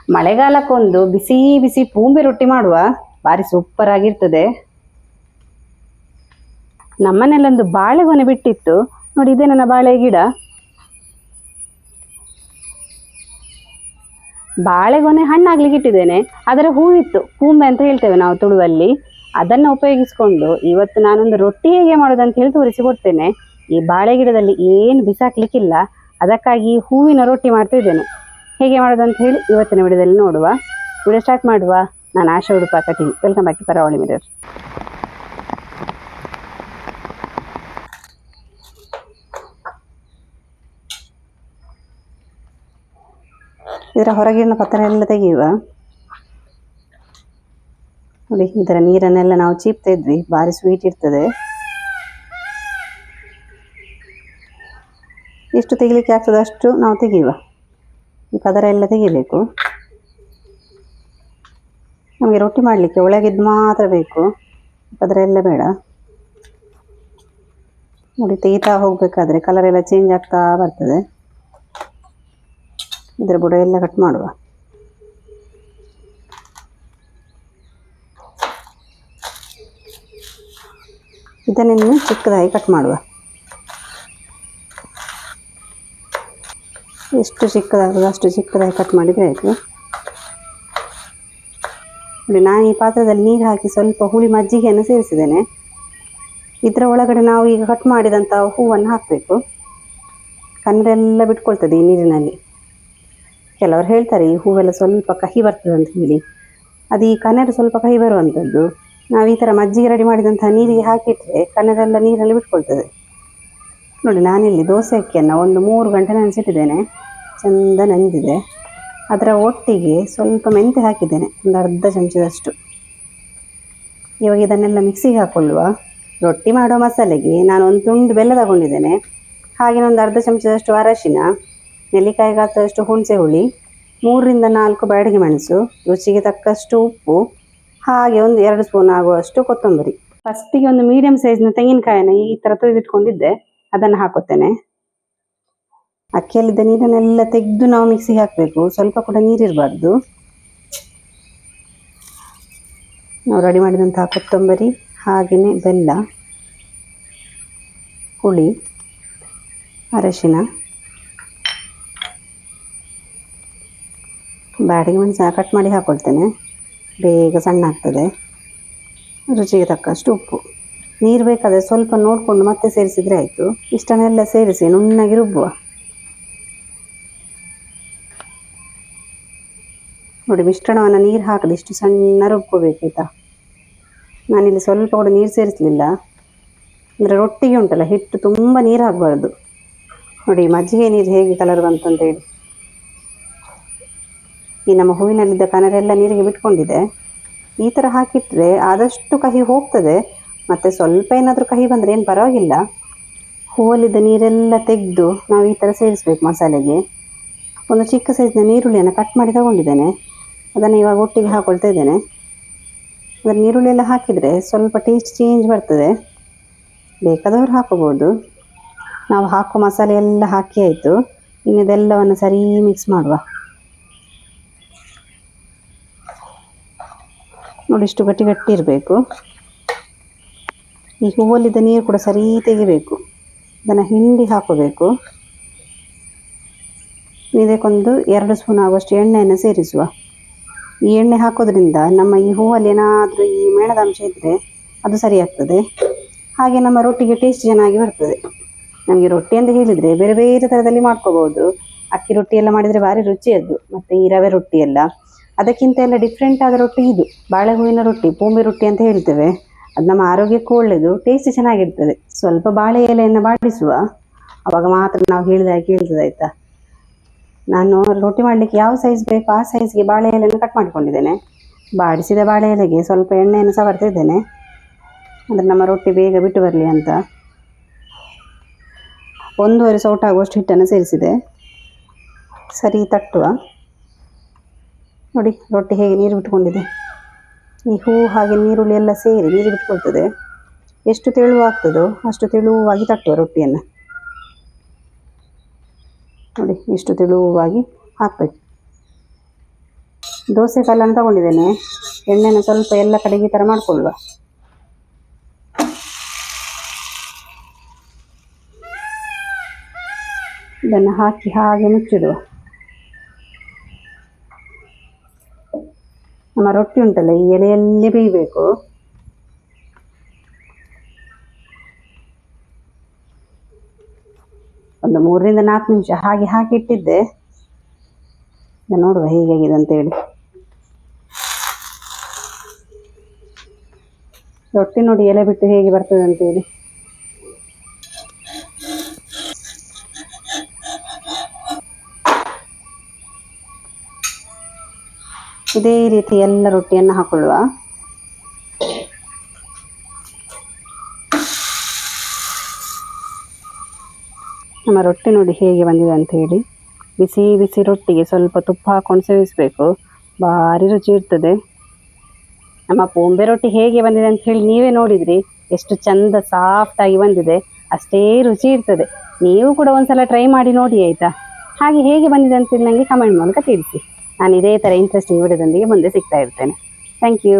ಮಳೆಗಾಲಕ್ಕೊಂದು ಬಿಸಿ ಬಿಸಿ ಪೂಂಬೆ ರೊಟ್ಟಿ ಮಾಡುವ, ಭಾರಿ ಸೂಪರ್ ಆಗಿರ್ತದೆ. ನಮ್ಮನೆಲ್ಲೊಂದು ಬಾಳೆಗೊನೆ ಬಿಟ್ಟಿತ್ತು ನೋಡಿ, ಇದೇ ನನ್ನ ಬಾಳೆ ಗಿಡ. ಬಾಳೆಗೊನೆ ಹಣ್ಣಾಗ್ಲಿಕ್ಕೆ ಇಟ್ಟಿದ್ದೇನೆ, ಅದರ ಹೂವಿತ್ತು, ಪೂಂಬೆ ಅಂತ ಹೇಳ್ತೇವೆ ನಾವು ತುಳುವಲ್ಲಿ. ಅದನ್ನು ಉಪಯೋಗಿಸ್ಕೊಂಡು ಇವತ್ತು ನಾನೊಂದು ರೊಟ್ಟಿ ಹೇಗೆ ಮಾಡೋದಂತ ಹೇಳಿ ತೋರಿಸಿಕೊಡ್ತೇನೆ. ಈ ಬಾಳೆ ಗಿಡದಲ್ಲಿ ಏನು ಬಿಸಾಕ್ಲಿಕ್ಕಿಲ್ಲ, ಅದಕ್ಕಾಗಿ ಹೂವಿನ ರೊಟ್ಟಿ ಮಾಡ್ತಾ ಇದ್ದೇನೆ. ಹೇಗೆ ಮಾಡೋದಂತ ಹೇಳಿ ಇವತ್ತಿನ ವಿಡಿಯೋದಲ್ಲಿ ನೋಡುವ. ವಿಡಿಯೋ ಸ್ಟಾರ್ಟ್ ಮಾಡುವ. ನಾನು ಆಶಾ ಉಡುಪ ಕಟಿಂಗ್. Welcome back to Karavali Mirror. ಇದರ ಹೊರಗಿನ ಪತ್ರ ಎಲ್ಲ ತೆಗೆಯುವ. ನೋಡಿ, ಇದರ ನೀರನ್ನೆಲ್ಲ ನಾವು ಚೀಪ್ತಾ ಇದ್ವಿ, ಭಾರಿ ಸ್ವೀಟ್ ಇರ್ತದೆ. ಎಷ್ಟು ತೆಗಿಲಿಕ್ಕೆ ಆಗ್ತದೆ ಅಷ್ಟು ನಾವು ತೆಗೆಯುವ. ಈ ಪದರ ಎಲ್ಲ ತೆಗಿಬೇಕು. ನಮಗೆ ರೊಟ್ಟಿ ಮಾಡಲಿಕ್ಕೆ ಒಳಗಿದ್ದು ಮಾತ್ರ ಬೇಕು, ಪದರ ಎಲ್ಲ ಬೇಡ. ನೋಡಿ, ತೆಗಿತಾ ಹೋಗ್ಬೇಕಾದ್ರೆ ಕಲರ್ ಎಲ್ಲ ಚೇಂಜ್ ಆಗ್ತಾ ಬರ್ತದೆ. ಇದರ ಬುಡ ಎಲ್ಲ ಕಟ್ ಮಾಡುವ. ಇದನ್ನಿನ್ನು ಚಿಕ್ಕದಾಗಿ ಕಟ್ ಮಾಡುವ. ಎಷ್ಟು ಚಿಕ್ಕದಾಗ್ತದೆ ಅಷ್ಟು ಚಿಕ್ಕದಾಗಿ ಕಟ್ ಮಾಡಿದರೆ ಆಯಿತು. ನೋಡಿ, ನಾನು ಈ ಪಾತ್ರದಲ್ಲಿ ನೀರು ಹಾಕಿ ಸ್ವಲ್ಪ ಹುಳಿ ಮಜ್ಜಿಗೆಯನ್ನು ಸೇರಿಸಿದ್ದೇನೆ. ಇದರ ಒಳಗಡೆ ನಾವು ಈಗ ಕಟ್ ಮಾಡಿದಂಥ ಹೂವನ್ನು ಹಾಕಬೇಕು. ಕಣ್ಣೆಲ್ಲ ಬಿಟ್ಕೊಳ್ತದೆ ಈ ನೀರಿನಲ್ಲಿ. ಕೆಲವರು ಹೇಳ್ತಾರೆ ಈ ಹೂವೆಲ್ಲ ಸ್ವಲ್ಪ ಕಹಿ ಬರ್ತದೆ ಅಂತ ಹೇಳಿ. ಅದು ಈ ಕಣ್ಣೆರ ಸ್ವಲ್ಪ ಕಹಿ ಬರುವಂಥದ್ದು. ನಾವು ಈ ಥರ ಮಜ್ಜಿಗೆ ರೆಡಿ ಮಾಡಿದಂತಹ ನೀರಿಗೆ ಹಾಕಿಟ್ರೆ ಕಣ್ಣೆರೆಲ್ಲ ನೀರಲ್ಲಿ ಬಿಟ್ಕೊಳ್ತದೆ. ನೋಡಿ, ನಾನಿಲ್ಲಿ ದೋಸೆ ಅಕ್ಕಿಯನ್ನು ಒಂದು 3 ಗಂಟೆ ನೆನೆಸಿಟ್ಟಿದ್ದೇನೆ. ಚೆಂದ ನೆನೆದಿದೆ. ಅದರ ಒಟ್ಟಿಗೆ ಸ್ವಲ್ಪ ಮೆಂತೆ ಹಾಕಿದ್ದೇನೆ, ಒಂದು ಅರ್ಧ ಚಮಚದಷ್ಟು. ಇವಾಗ ಇದನ್ನೆಲ್ಲ ಮಿಕ್ಸಿಗೆ ಹಾಕ್ಕೊಳ್ಳುವ. ರೊಟ್ಟಿ ಮಾಡೋ ಮಸಾಲೆಗೆ ನಾನು ಒಂದು ತುಂಡು ಬೆಲ್ಲ ತಗೊಂಡಿದ್ದೇನೆ. ಹಾಗೆ ಒಂದು ಅರ್ಧ ಚಮಚದಷ್ಟು ಅರಶಿನ, ನೆಲ್ಲಿಕಾಯಿ ಗಾತ್ರದಷ್ಟು ಹುಣಸೆ ಹುಳಿ, 3 ರಿಂದ 4 ಬ್ಯಾಡಗಿ ಮೆಣಸು, ರುಚಿಗೆ ತಕ್ಕಷ್ಟು ಉಪ್ಪು, ಹಾಗೆ ಒಂದು 2 ಸ್ಪೂನ್ ಆಗುವಷ್ಟು ಕೊತ್ತಂಬರಿ. ಫಸ್ಟಿಗೆ ಒಂದು ಮೀಡಿಯಂ ಸೈಜ್ನ ತೆಂಗಿನಕಾಯಿನ ಈ ಥರ ತೊಳೆದಿಟ್ಕೊಂಡಿದ್ದೆ, ಅದನ್ನು ಹಾಕುತ್ತೇನೆ. ಅಕ್ಕಿಯಲ್ಲಿದ್ದ ನೀರನ್ನೆಲ್ಲ ತೆಗೆದು ನಾವು ಮಿಕ್ಸಿಗೆ ಹಾಕಬೇಕು, ಸ್ವಲ್ಪ ಕೂಡ ನೀರಿರಬಾರ್ದು. ನಾವು ರೆಡಿ ಮಾಡಿದಂತಹ ಕೊತ್ತಂಬರಿ, ಹಾಗೆಯೇ ಬೆಲ್ಲ, ಹುಳಿ, ಅರಶಿನ, ಬ್ಯಾಡಗಿ ಮೆಣಸನ್ನ ಕಟ್ ಮಾಡಿ ಹಾಕ್ಕೊಳ್ತೇನೆ, ಬೇಗ ಸಣ್ಣ ಆಗ್ತದೆ. ರುಚಿಗೆ ತಕ್ಕಷ್ಟು ಉಪ್ಪು. ನೀರು ಬೇಕಾದರೆ ಸ್ವಲ್ಪ ನೋಡಿಕೊಂಡು ಮತ್ತೆ ಸೇರಿಸಿದರೆ ಆಯಿತು. ಇಷ್ಟನ್ನೆಲ್ಲ ಸೇರಿಸಿ ನುಣ್ಣಗೆ ರುಬ್ಬುವ. ನೋಡಿ, ಮಿಶ್ರಣವನ್ನು ನೀರು ಹಾಕದೆ ಇಷ್ಟು ಸಣ್ಣ ರುಬ್ಕೋಬೇಕಾಯ್ತಾ. ನಾನಿಲ್ಲಿ ಸ್ವಲ್ಪ ಕೂಡ ನೀರು ಸೇರಿಸಲಿಲ್ಲ, ಅಂದರೆ ರೊಟ್ಟಿಗೆ ಉಂಟಲ್ಲ ಹಿಟ್ಟು ತುಂಬ ನೀರು ಹಾಕಬಾರ್ದು. ನೋಡಿ, ಮಜ್ಜಿಗೆ ನೀರು ಹೇಗೆ ಕಲರ್ ಬಂತಂತೇಳಿ. ಈ ನಮ್ಮ ಹೂವಿನಲ್ಲಿದ್ದ ಕನರೆಲ್ಲ ನೀರಿಗೆ ಬಿಟ್ಕೊಂಡಿದೆ. ಈ ಥರ ಹಾಕಿಟ್ರೆ ಆದಷ್ಟು ಕಹಿ ಹೋಗ್ತದೆ. ಮತ್ತು ಸ್ವಲ್ಪ ಏನಾದರೂ ಕಹಿ ಬಂದರೆ ಏನು ಪರವಾಗಿಲ್ಲ. ಹೂವಲ್ಲಿದ್ದ ನೀರೆಲ್ಲ ತೆಗೆದು ನಾವು ಈ ಥರ ಸೇರಿಸ್ಬೇಕು ಮಸಾಲೆಗೆ. ಒಂದು ಚಿಕ್ಕ ಸೈಜ್ನ ನೀರುಳ್ಳಿಯನ್ನು ಕಟ್ ಮಾಡಿ ತಗೊಂಡಿದ್ದೇನೆ, ಅದನ್ನು ಇವಾಗ ಒಟ್ಟಿಗೆ ಹಾಕ್ಕೊಳ್ತಾ ಇದ್ದೇನೆ. ಅದರ ನೀರುಳ್ಳಿ ಎಲ್ಲ ಹಾಕಿದರೆ ಸ್ವಲ್ಪ ಟೇಸ್ಟ್ ಚೇಂಜ್ ಬರ್ತದೆ. ಬೇಕಾದವರು ಹಾಕೋಬೋದು. ನಾವು ಹಾಕೋ ಮಸಾಲೆ ಎಲ್ಲ ಹಾಕಿ ಆಯಿತು. ಇನ್ನು ಇದೆಲ್ಲವನ್ನು ಸರಿ ಮಿಕ್ಸ್ ಮಾಡುವ. ನೋಡಿ, ಇಷ್ಟು ಗಟ್ಟಿ ಗಟ್ಟಿ ಇರಬೇಕು. ಈ ಹೂವಲ್ಲಿದ್ದ ನೀರು ಕೂಡ ಸರಿ ತೆಗಿಬೇಕು. ಅದನ್ನು ಹಿಂಡಿ ಹಾಕೋಬೇಕು. ಇದಕ್ಕೊಂದು 2 ಸ್ಪೂನ್ ಆಗುವಷ್ಟು ಎಣ್ಣೆಯನ್ನು ಸೇರಿಸುವ. ಈ ಎಣ್ಣೆ ಹಾಕೋದ್ರಿಂದ ನಮ್ಮ ಈ ಹೂವಲ್ಲಿ ಏನಾದರೂ ಈ ಮೇಣದ ಅಂಶ ಇದ್ದರೆ ಅದು ಸರಿ ಆಗ್ತದೆ. ಹಾಗೆ ನಮ್ಮ ರೊಟ್ಟಿಗೆ ಟೇಸ್ಟ್ ಚೆನ್ನಾಗಿ ಬರ್ತದೆ. ನಮಗೆ ರೊಟ್ಟಿ ಅಂತ ಹೇಳಿದರೆ ಬೇರೆ ಬೇರೆ ಥರದಲ್ಲಿ ಮಾಡ್ಕೋಬೋದು. ಅಕ್ಕಿ ರೊಟ್ಟಿ ಎಲ್ಲ ಮಾಡಿದರೆ ಭಾರಿ ರುಚಿಯದ್ದು. ಮತ್ತು ಈ ರವೆ ರೊಟ್ಟಿ ಎಲ್ಲ, ಅದಕ್ಕಿಂತ ಎಲ್ಲ ಡಿಫ್ರೆಂಟ್ ಆದ ರೊಟ್ಟಿ ಇದು ಬಾಳೆ ಹೂವಿನ ರೊಟ್ಟಿ, ಪೂಂಬೆ ರೊಟ್ಟಿ ಅಂತ ಹೇಳ್ತೇವೆ. ಅದು ನಮ್ಮ ಆರೋಗ್ಯಕ್ಕೂ ಒಳ್ಳೆಯದು, ಟೇಸ್ಟ್ ಚೆನ್ನಾಗಿರ್ತದೆ. ಸ್ವಲ್ಪ ಬಾಳೆ ಎಲೆಯನ್ನು ಬಾಡಿಸುವ, ಆವಾಗ ಮಾತ್ರ ನಾವು ಹೇಳಿದಾಗೆ ಕೇಳ್ತದೆ ಆಯಿತಾ. ನಾನು ರೊಟ್ಟಿ ಮಾಡಲಿಕ್ಕೆ ಯಾವ ಸೈಜ್ ಬೇಕು ಆ ಸೈಜ್ಗೆ ಬಾಳೆ ಎಲೆಯನ್ನು ಕಟ್ ಮಾಡಿಕೊಂಡಿದ್ದೇನೆ. ಬಾಡಿಸಿದ ಬಾಳೆ ಎಲೆಗೆ ಸ್ವಲ್ಪ ಎಣ್ಣೆಯನ್ನು ಸವರ್ತಾ ಇದ್ದೇನೆ, ಅಂದರೆ ನಮ್ಮ ರೊಟ್ಟಿ ಬೇಗ ಬಿಟ್ಟು ಬರಲಿ ಅಂತ. 1.5 ಸೌಟ ಆಗುವಷ್ಟು ಹಿಟ್ಟನ್ನು ಸೇರಿಸಿದೆ. ಸರಿ ತಟ್ಟುವ. ನೋಡಿ, ರೊಟ್ಟಿ ಹೇಗೆ ನೀರು ಬಿಟ್ಕೊಂಡಿದೆ. ಈ ಹೂವು ಹಾಗೆ ನೀರುಳ್ಳಿ ಎಲ್ಲ ಸೇರಿ ನೀರು ಬಿಟ್ಕೊಳ್ತದೆ. ಎಷ್ಟು ತೆಳುವಾಗ್ತದೋ ಅಷ್ಟು ತೆಳುವಾಗಿ ತಟ್ಟುವ ರೊಟ್ಟಿಯನ್ನು. ನೋಡಿ, ಇಷ್ಟು ತೆಳುವಾಗಿ ಹಾಕಬೇಕು. ದೋಸೆ ಕಲ್ಲನ್ನು ತಗೊಂಡಿದ್ದೇನೆ. ಎಣ್ಣೆನ ಸ್ವಲ್ಪ ಎಲ್ಲ ಕಡೆಗೆ ಈ ಥರ ಮಾಡಿಕೊಳ್ಳುವ. ಇದನ್ನು ಹಾಕಿ ಹಾಗೆ ಮುಚ್ಚಿಡುವ. ನಮ್ಮ ರೊಟ್ಟಿ ಉಂಟಲ್ಲ ಈ ಎಲೆಯಲ್ಲೇ ಬೇಯಬೇಕು. ಒಂದು 3 ರಿಂದ 4 ನಿಮಿಷ ಹಾಗೆ ಹಾಕಿ ಇಟ್ಟಿದ್ದೆ. ನೋಡುವ ಹೇಗಾಗಿದೆ ಅಂತೇಳಿ. ರೊಟ್ಟಿ ನೋಡಿ ಎಲೆ ಬಿಟ್ಟು ಹೇಗೆ ಬರ್ತದೆ ಅಂತೇಳಿ. ಇದೇ ರೀತಿ ಎಲ್ಲ ರೊಟ್ಟಿಯನ್ನು ಹಾಕೊಳ್ಳುವ. ನಮ್ಮ ರೊಟ್ಟಿ ನೋಡಿ ಹೇಗೆ ಬಂದಿದೆ ಅಂತ ಹೇಳಿ. ಬಿಸಿ ಬಿಸಿ ರೊಟ್ಟಿಗೆ ಸ್ವಲ್ಪ ತುಪ್ಪ ಹಾಕೊಂಡು ಸೇವಿಸಬೇಕು, ಭಾರಿ ರುಚಿ ಇರ್ತದೆ. ನಮ್ಮ ಪೊಂಬೆ ರೊಟ್ಟಿ ಹೇಗೆ ಬಂದಿದೆ ಅಂತ ಹೇಳಿ ನೀವೇ ನೋಡಿದ್ರಿ, ಎಷ್ಟು ಚಂದ ಸಾಫ್ಟ್ ಆಗಿ ಬಂದಿದೆ, ಅಷ್ಟೇ ರುಚಿ ಇರ್ತದೆ. ನೀವು ಕೂಡ ಒಂದ್ಸಲ ಟ್ರೈ ಮಾಡಿ ನೋಡಿ ಆಯಿತಾ. ಹಾಗೆ ಹೇಗೆ ಬಂದಿದೆ ಅಂತೇಳಿ ನನಗೆ ಕಮೆಂಟ್ ಮೂಲಕ ತಿಳಿಸಿ. ನಾನು ಇದೇ ಥರ ಇಂಟ್ರೆಸ್ಟಿಂಗ್ ವಿಡಿಯೋದೊಂದಿಗೆ ಮುಂದೆ ಸಿಗ್ತಾ ಇರ್ತೇನೆ. Thank you.